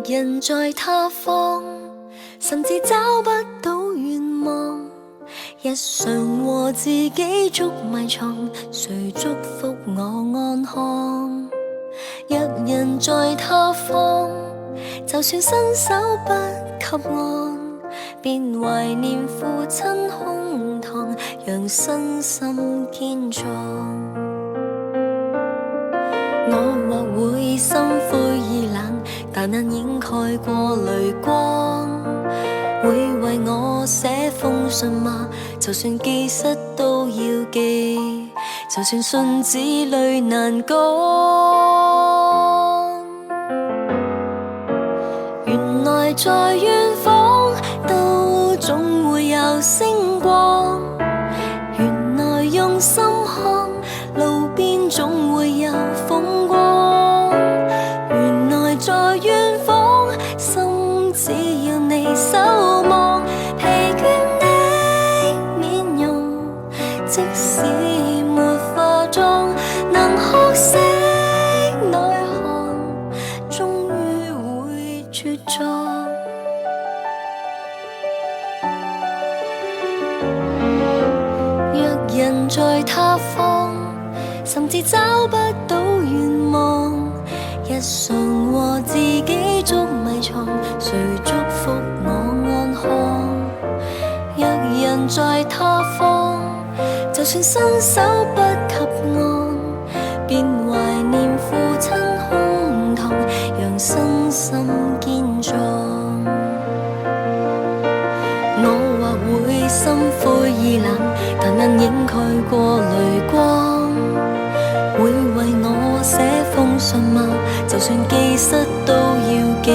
人在他方，甚至找不到願望。日常和自己捉迷藏，誰祝福我安康？若人在他方，就算伸手不及岸，便懷念父親胸膛，讓身心堅壯。我或會心灰意冷，但難掩蓋過淚光。會為我寫封信嗎？就算寄失都要寄，就算信紙淚難乾。原來在遠方都總會有星光，原來用心看路邊總會有風光。原來在遠方心只要你守望，疲倦的面容即使沒化妝，能學識內涵，終於會茁壯。若人在他方，甚至找不到願望，日常和自己捉迷藏，誰祝福我安康？若人在他方，就算伸手不及岸，便懷念父親胸膛，讓身心堅壯。我或會心灰意冷，但能掩蓋過淚光。會為我寫封信嗎？就算寄失都要寄，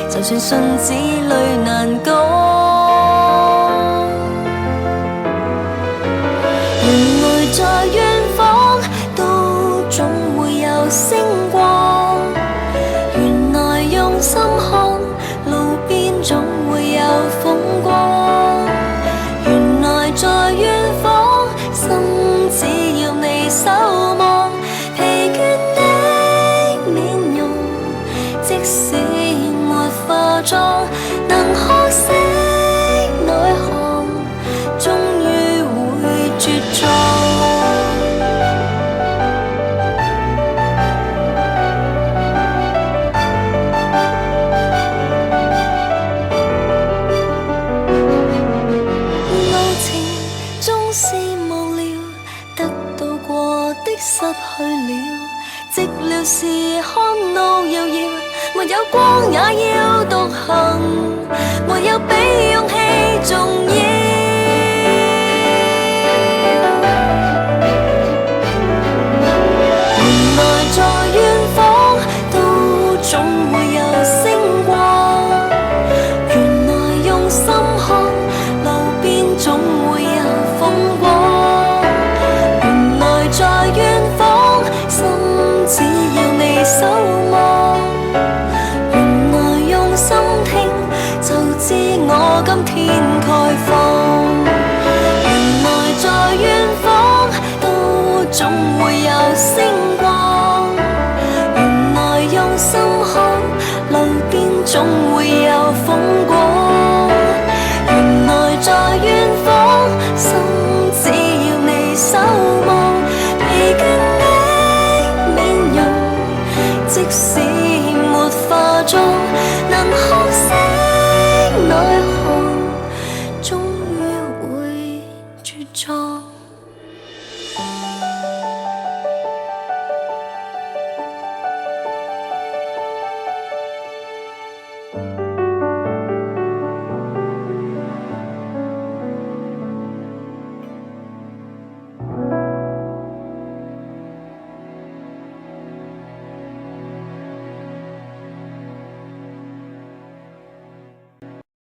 就算信紙淚難乾。原來在遠方都總會有星光，原來用心看路邊總會有風光。原來在遠方心只要你守望，疲倦的面容即使沒化妝，能學識內涵，終於會茁壯。路程總是無聊，得到過的失去了，寂寥時看路遙遙，沒有光也要獨行，沒有比勇氣重要。原來在遠方都總會有星光，原來用心看路邊總會有風光。原來在遠方心只要你守望，原來用心聽就知我今天概放。原來在遠方都總會有星光，原來用心看路邊總會有風光。原來在遠方心只要你守望，疲倦的面容即使沒化妝，